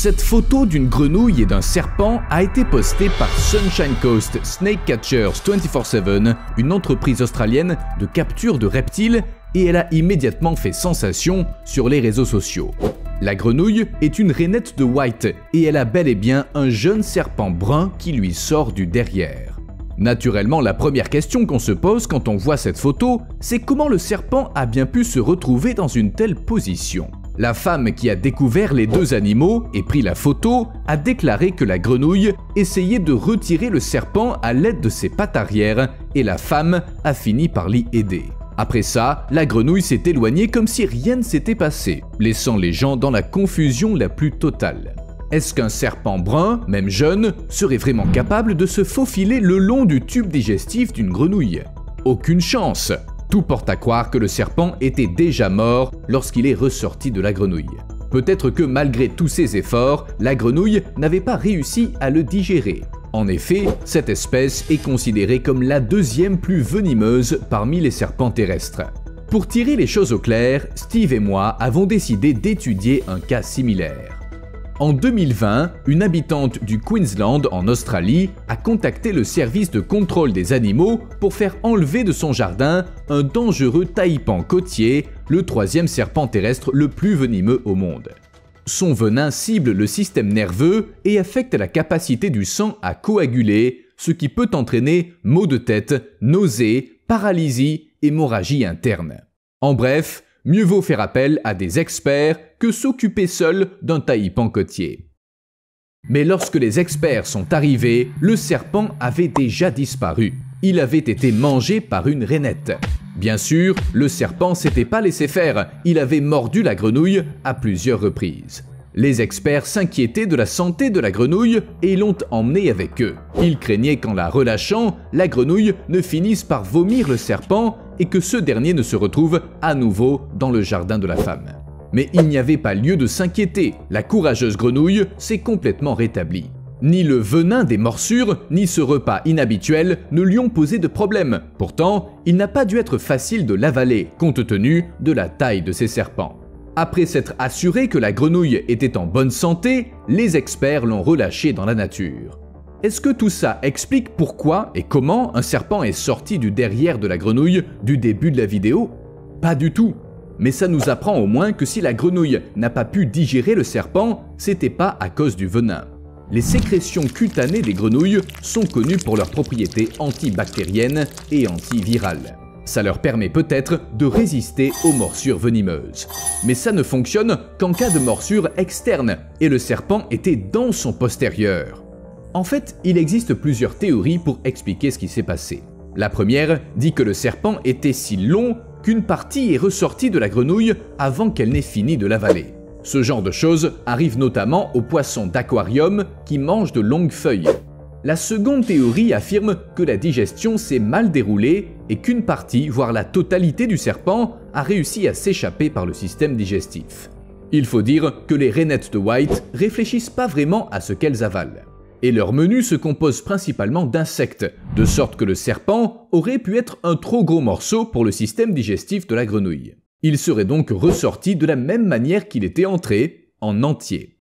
Cette photo d'une grenouille et d'un serpent a été postée par Sunshine Coast Snake Catchers 24/7, une entreprise australienne de capture de reptiles, et elle a immédiatement fait sensation sur les réseaux sociaux. La grenouille est une rainette de White et elle a bel et bien un jeune serpent brun qui lui sort du derrière. Naturellement, la première question qu'on se pose quand on voit cette photo, c'est comment le serpent a bien pu se retrouver dans une telle position. La femme qui a découvert les deux animaux et pris la photo a déclaré que la grenouille essayait de retirer le serpent à l'aide de ses pattes arrière et la femme a fini par l'y aider. Après ça, la grenouille s'est éloignée comme si rien ne s'était passé, laissant les gens dans la confusion la plus totale. Est-ce qu'un serpent brun, même jeune, serait vraiment capable de se faufiler le long du tube digestif d'une grenouille? Aucune chance! Tout porte à croire que le serpent était déjà mort lorsqu'il est ressorti de la grenouille. Peut-être que malgré tous ses efforts, la grenouille n'avait pas réussi à le digérer. En effet, cette espèce est considérée comme la deuxième plus venimeuse parmi les serpents terrestres. Pour tirer les choses au clair, Steve et moi avons décidé d'étudier un cas similaire. En 2020, une habitante du Queensland en Australie a contacté le service de contrôle des animaux pour faire enlever de son jardin un dangereux taipan côtier, le troisième serpent terrestre le plus venimeux au monde. Son venin cible le système nerveux et affecte la capacité du sang à coaguler, ce qui peut entraîner maux de tête, nausées, paralysie, hémorragie interne. En bref, mieux vaut faire appel à des experts que s'occuper seul d'un taipan côtier. Mais lorsque les experts sont arrivés, le serpent avait déjà disparu. Il avait été mangé par une rainette. Bien sûr, le serpent s'était pas laissé faire, il avait mordu la grenouille à plusieurs reprises. Les experts s'inquiétaient de la santé de la grenouille et l'ont emmenée avec eux. Ils craignaient qu'en la relâchant, la grenouille ne finisse par vomir le serpent et que ce dernier ne se retrouve à nouveau dans le jardin de la femme. Mais il n'y avait pas lieu de s'inquiéter, la courageuse grenouille s'est complètement rétablie. Ni le venin des morsures, ni ce repas inhabituel ne lui ont posé de problème. Pourtant, il n'a pas dû être facile de l'avaler, compte tenu de la taille de ces serpents. Après s'être assuré que la grenouille était en bonne santé, les experts l'ont relâchée dans la nature. Est-ce que tout ça explique pourquoi et comment un serpent est sorti du derrière de la grenouille du début de la vidéo? Pas du tout. Mais ça nous apprend au moins que si la grenouille n'a pas pu digérer le serpent, c'était pas à cause du venin. Les sécrétions cutanées des grenouilles sont connues pour leurs propriétés antibactériennes et antivirales. Ça leur permet peut-être de résister aux morsures venimeuses. Mais ça ne fonctionne qu'en cas de morsure externe, et le serpent était dans son postérieur. En fait, il existe plusieurs théories pour expliquer ce qui s'est passé. La première dit que le serpent était si long qu'une partie est ressortie de la grenouille avant qu'elle n'ait fini de l'avaler. Ce genre de choses arrive notamment aux poissons d'aquarium qui mangent de longues feuilles. La seconde théorie affirme que la digestion s'est mal déroulée et qu'une partie, voire la totalité du serpent, a réussi à s'échapper par le système digestif. Il faut dire que les rainettes de White réfléchissent pas vraiment à ce qu'elles avalent. Et leur menu se compose principalement d'insectes, de sorte que le serpent aurait pu être un trop gros morceau pour le système digestif de la grenouille. Il serait donc ressorti de la même manière qu'il était entré, en entier.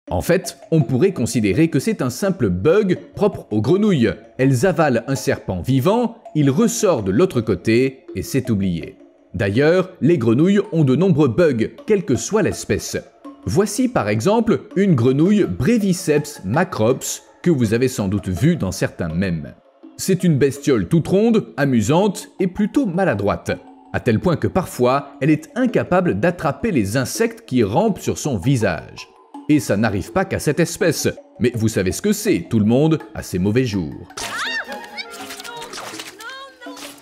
En fait, on pourrait considérer que c'est un simple bug propre aux grenouilles. Elles avalent un serpent vivant, il ressort de l'autre côté et c'est oublié. D'ailleurs, les grenouilles ont de nombreux bugs, quelle que soit l'espèce. Voici par exemple une grenouille Breviceps macrops que vous avez sans doute vu dans certains mèmes. C'est une bestiole toute ronde, amusante et plutôt maladroite, à tel point que parfois elle est incapable d'attraper les insectes qui rampent sur son visage. Et ça n'arrive pas qu'à cette espèce, mais vous savez ce que c'est, tout le monde a ses mauvais jours.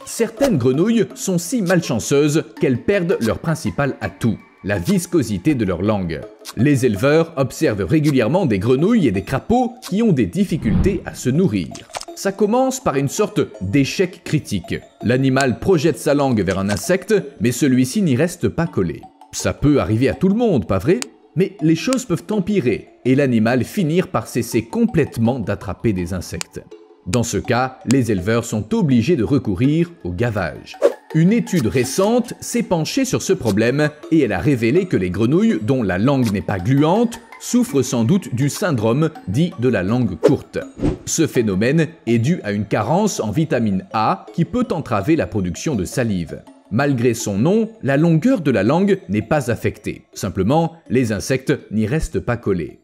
Certaines grenouilles sont si malchanceuses qu'elles perdent leur principal atout, la viscosité de leur langue. Les éleveurs observent régulièrement des grenouilles et des crapauds qui ont des difficultés à se nourrir. Ça commence par une sorte d'échec critique. L'animal projette sa langue vers un insecte, mais celui-ci n'y reste pas collé. Ça peut arriver à tout le monde, pas vrai? Mais les choses peuvent empirer et l'animal finir par cesser complètement d'attraper des insectes. Dans ce cas, les éleveurs sont obligés de recourir au gavage. Une étude récente s'est penchée sur ce problème et elle a révélé que les grenouilles dont la langue n'est pas gluante souffrent sans doute du syndrome dit de la langue courte. Ce phénomène est dû à une carence en vitamine A qui peut entraver la production de salive. Malgré son nom, la longueur de la langue n'est pas affectée. Simplement, les insectes n'y restent pas collés.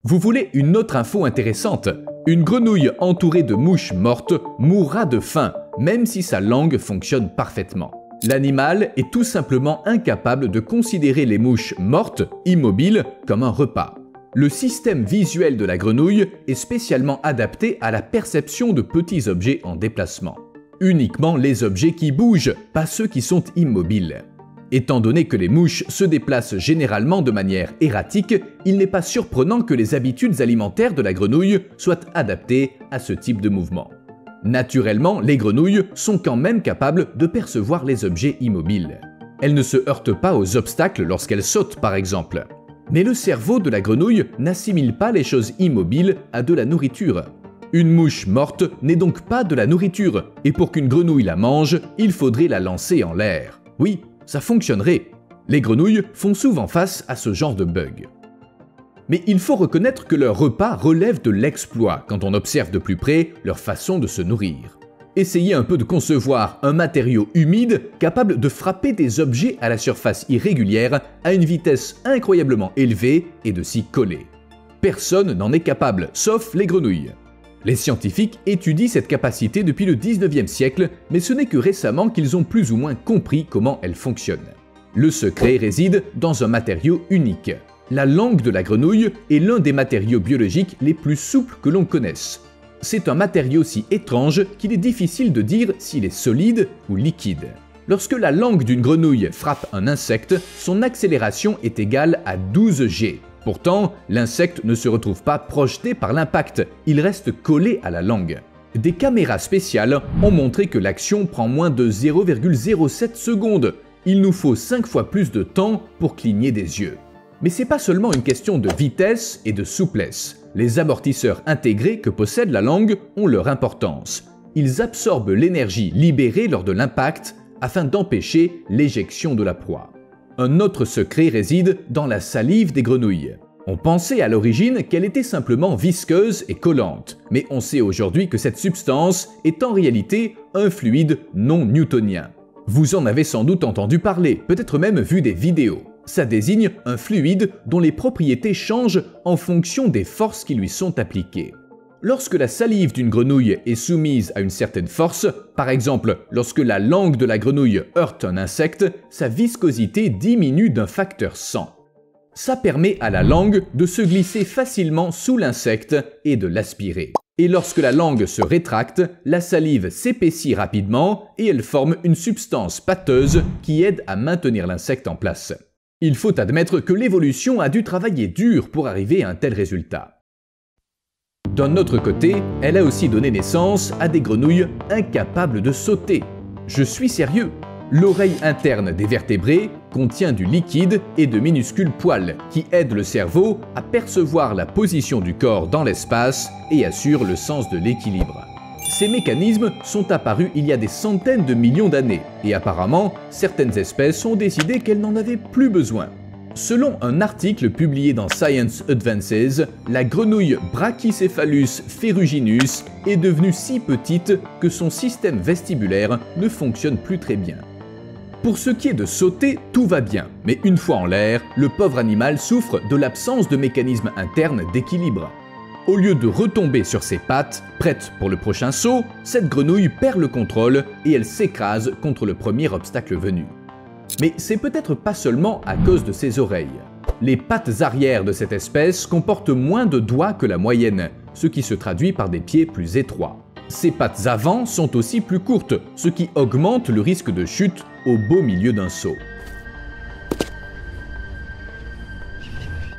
Vous voulez une autre info intéressante? Une grenouille entourée de mouches mortes mourra de faim, même si sa langue fonctionne parfaitement. L'animal est tout simplement incapable de considérer les mouches mortes, immobiles, comme un repas. Le système visuel de la grenouille est spécialement adapté à la perception de petits objets en déplacement. Uniquement les objets qui bougent, pas ceux qui sont immobiles. Étant donné que les mouches se déplacent généralement de manière erratique, il n'est pas surprenant que les habitudes alimentaires de la grenouille soient adaptées à ce type de mouvement. Naturellement, les grenouilles sont quand même capables de percevoir les objets immobiles. Elles ne se heurtent pas aux obstacles lorsqu'elles sautent, par exemple. Mais le cerveau de la grenouille n'assimile pas les choses immobiles à de la nourriture. Une mouche morte n'est donc pas de la nourriture, et pour qu'une grenouille la mange, il faudrait la lancer en l'air. Oui, ça fonctionnerait. Les grenouilles font souvent face à ce genre de bug. Mais il faut reconnaître que leur repas relève de l'exploit quand on observe de plus près leur façon de se nourrir. Essayez un peu de concevoir un matériau humide capable de frapper des objets à la surface irrégulière à une vitesse incroyablement élevée et de s'y coller. Personne n'en est capable, sauf les grenouilles. Les scientifiques étudient cette capacité depuis le 19e siècle, mais ce n'est que récemment qu'ils ont plus ou moins compris comment elle fonctionne. Le secret réside dans un matériau unique. La langue de la grenouille est l'un des matériaux biologiques les plus souples que l'on connaisse. C'est un matériau si étrange qu'il est difficile de dire s'il est solide ou liquide. Lorsque la langue d'une grenouille frappe un insecte, son accélération est égale à 12 G. Pourtant, l'insecte ne se retrouve pas projeté par l'impact, il reste collé à la langue. Des caméras spéciales ont montré que l'action prend moins de 0,07 secondes. Il nous faut 5 fois plus de temps pour cligner des yeux. Mais c'est pas seulement une question de vitesse et de souplesse. Les amortisseurs intégrés que possède la langue ont leur importance. Ils absorbent l'énergie libérée lors de l'impact afin d'empêcher l'éjection de la proie. Un autre secret réside dans la salive des grenouilles. On pensait à l'origine qu'elle était simplement visqueuse et collante, mais on sait aujourd'hui que cette substance est en réalité un fluide non newtonien. Vous en avez sans doute entendu parler, peut-être même vu des vidéos. Ça désigne un fluide dont les propriétés changent en fonction des forces qui lui sont appliquées. Lorsque la salive d'une grenouille est soumise à une certaine force, par exemple lorsque la langue de la grenouille heurte un insecte, sa viscosité diminue d'un facteur 100. Ça permet à la langue de se glisser facilement sous l'insecte et de l'aspirer. Et lorsque la langue se rétracte, la salive s'épaissit rapidement et elle forme une substance pâteuse qui aide à maintenir l'insecte en place. Il faut admettre que l'évolution a dû travailler dur pour arriver à un tel résultat. D'un autre côté, elle a aussi donné naissance à des grenouilles incapables de sauter. Je suis sérieux. L'oreille interne des vertébrés contient du liquide et de minuscules poils qui aident le cerveau à percevoir la position du corps dans l'espace et assurent le sens de l'équilibre. Ces mécanismes sont apparus il y a des centaines de millions d'années et apparemment, certaines espèces ont décidé qu'elles n'en avaient plus besoin. Selon un article publié dans Science Advances, la grenouille Brachycephalus ferruginus est devenue si petite que son système vestibulaire ne fonctionne plus très bien. Pour ce qui est de sauter, tout va bien, mais une fois en l'air, le pauvre animal souffre de l'absence de mécanisme interne d'équilibre. Au lieu de retomber sur ses pattes, prête pour le prochain saut, cette grenouille perd le contrôle et elle s'écrase contre le premier obstacle venu. Mais c'est peut-être pas seulement à cause de ses oreilles. Les pattes arrière de cette espèce comportent moins de doigts que la moyenne, ce qui se traduit par des pieds plus étroits. Ses pattes avant sont aussi plus courtes, ce qui augmente le risque de chute au beau milieu d'un saut.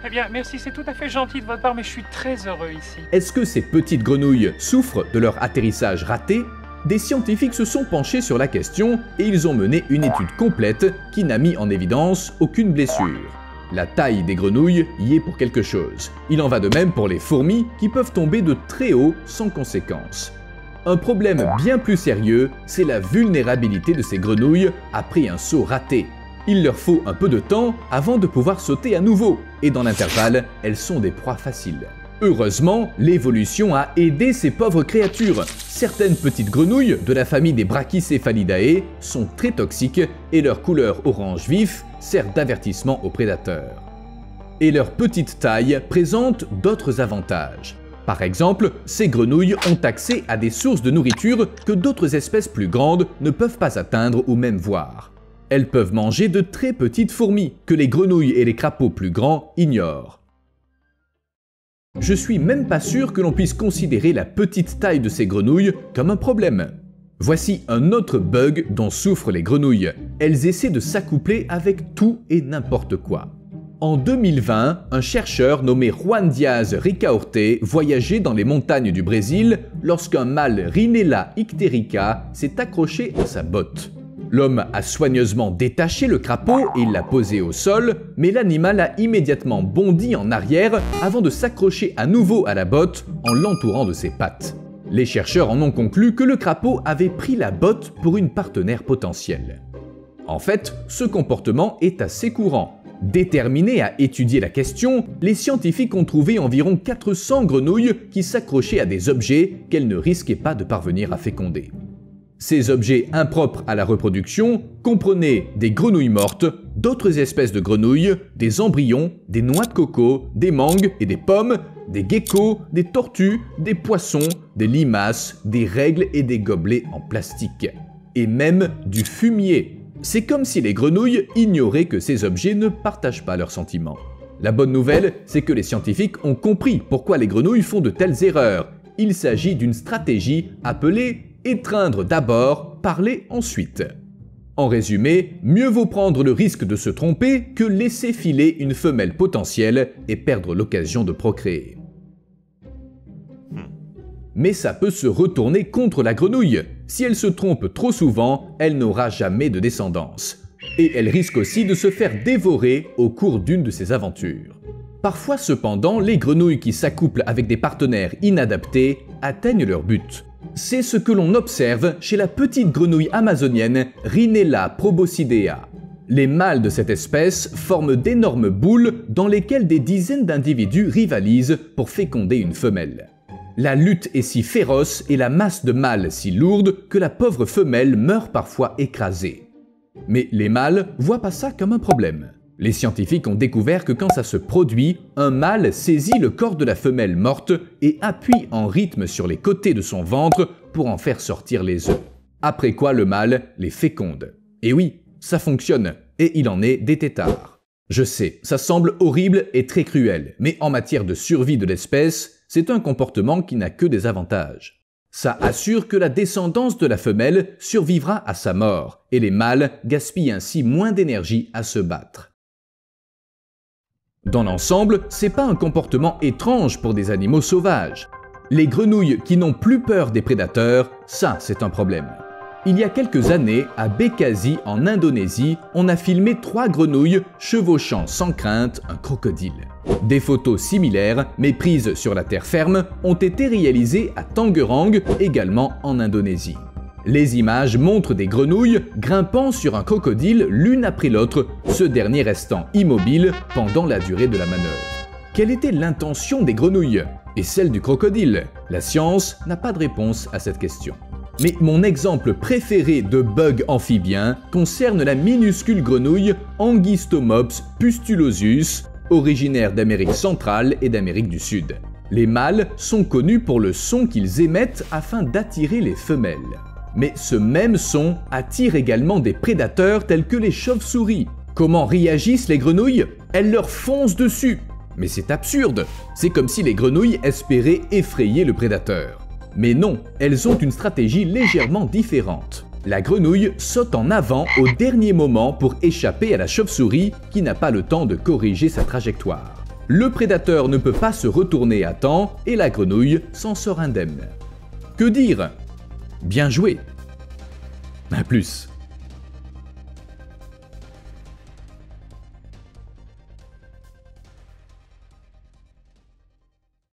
Eh bien, merci, c'est tout à fait gentil de votre part, mais je suis très heureux ici. Est-ce que ces petites grenouilles souffrent de leur atterrissage raté ? Des scientifiques se sont penchés sur la question et ils ont mené une étude complète qui n'a mis en évidence aucune blessure. La taille des grenouilles y est pour quelque chose. Il en va de même pour les fourmis qui peuvent tomber de très haut sans conséquence. Un problème bien plus sérieux, c'est la vulnérabilité de ces grenouilles après un saut raté. Il leur faut un peu de temps avant de pouvoir sauter à nouveau, et dans l'intervalle, elles sont des proies faciles. Heureusement, l'évolution a aidé ces pauvres créatures. Certaines petites grenouilles de la famille des Brachycephalidae sont très toxiques et leur couleur orange vif sert d'avertissement aux prédateurs. Et leur petite taille présente d'autres avantages. Par exemple, ces grenouilles ont accès à des sources de nourriture que d'autres espèces plus grandes ne peuvent pas atteindre ou même voir. Elles peuvent manger de très petites fourmis que les grenouilles et les crapauds plus grands ignorent. Je suis même pas sûr que l'on puisse considérer la petite taille de ces grenouilles comme un problème. Voici un autre bug dont souffrent les grenouilles. Elles essaient de s'accoupler avec tout et n'importe quoi. En 2020, un chercheur nommé Juan Diaz Ricaurte voyageait dans les montagnes du Brésil lorsqu'un mâle Rhinella icterica s'est accroché à sa botte. L'homme a soigneusement détaché le crapaud et l'a posé au sol, mais l'animal a immédiatement bondi en arrière avant de s'accrocher à nouveau à la botte en l'entourant de ses pattes. Les chercheurs en ont conclu que le crapaud avait pris la botte pour une partenaire potentielle. En fait, ce comportement est assez courant. Déterminés à étudier la question, les scientifiques ont trouvé environ 400 grenouilles qui s'accrochaient à des objets qu'elles ne risquaient pas de parvenir à féconder. Ces objets impropres à la reproduction comprenaient des grenouilles mortes, d'autres espèces de grenouilles, des embryons, des noix de coco, des mangues et des pommes, des geckos, des tortues, des poissons, des limaces, des règles et des gobelets en plastique. Et même du fumier. C'est comme si les grenouilles ignoraient que ces objets ne partagent pas leurs sentiments. La bonne nouvelle, c'est que les scientifiques ont compris pourquoi les grenouilles font de telles erreurs. Il s'agit d'une stratégie appelée étreindre d'abord, parler ensuite. En résumé, mieux vaut prendre le risque de se tromper que laisser filer une femelle potentielle et perdre l'occasion de procréer. Mais ça peut se retourner contre la grenouille. Si elle se trompe trop souvent, elle n'aura jamais de descendance. Et elle risque aussi de se faire dévorer au cours d'une de ses aventures. Parfois cependant, les grenouilles qui s'accouplent avec des partenaires inadaptés atteignent leur but. C'est ce que l'on observe chez la petite grenouille amazonienne Rhinella probocidea. Les mâles de cette espèce forment d'énormes boules dans lesquelles des dizaines d'individus rivalisent pour féconder une femelle. La lutte est si féroce et la masse de mâles si lourde que la pauvre femelle meurt parfois écrasée. Mais les mâles voient pas ça comme un problème. Les scientifiques ont découvert que quand ça se produit, un mâle saisit le corps de la femelle morte et appuie en rythme sur les côtés de son ventre pour en faire sortir les œufs. Après quoi le mâle les féconde. Et oui, ça fonctionne, et il en est des têtards. Je sais, ça semble horrible et très cruel, mais en matière de survie de l'espèce, c'est un comportement qui n'a que des avantages. Ça assure que la descendance de la femelle survivra à sa mort, et les mâles gaspillent ainsi moins d'énergie à se battre. Dans l'ensemble, c'est pas un comportement étrange pour des animaux sauvages. Les grenouilles qui n'ont plus peur des prédateurs, ça c'est un problème. Il y a quelques années, à Bekasi en Indonésie, on a filmé 3 grenouilles chevauchant sans crainte un crocodile. Des photos similaires, mais prises sur la terre ferme, ont été réalisées à Tangerang, également en Indonésie. Les images montrent des grenouilles grimpant sur un crocodile l'une après l'autre, ce dernier restant immobile pendant la durée de la manœuvre. Quelle était l'intention des grenouilles et celle du crocodile? La science n'a pas de réponse à cette question. Mais mon exemple préféré de bug amphibien concerne la minuscule grenouille Anguistomops pustulosus, originaire d'Amérique centrale et d'Amérique du Sud. Les mâles sont connus pour le son qu'ils émettent afin d'attirer les femelles. Mais ce même son attire également des prédateurs tels que les chauves-souris. Comment réagissent les grenouilles? Elles leur foncent dessus. Mais c'est absurde, c'est comme si les grenouilles espéraient effrayer le prédateur. Mais non, elles ont une stratégie légèrement différente. La grenouille saute en avant au dernier moment pour échapper à la chauve-souris qui n'a pas le temps de corriger sa trajectoire. Le prédateur ne peut pas se retourner à temps et la grenouille s'en sort indemne. Que dire? Bien joué! À plus!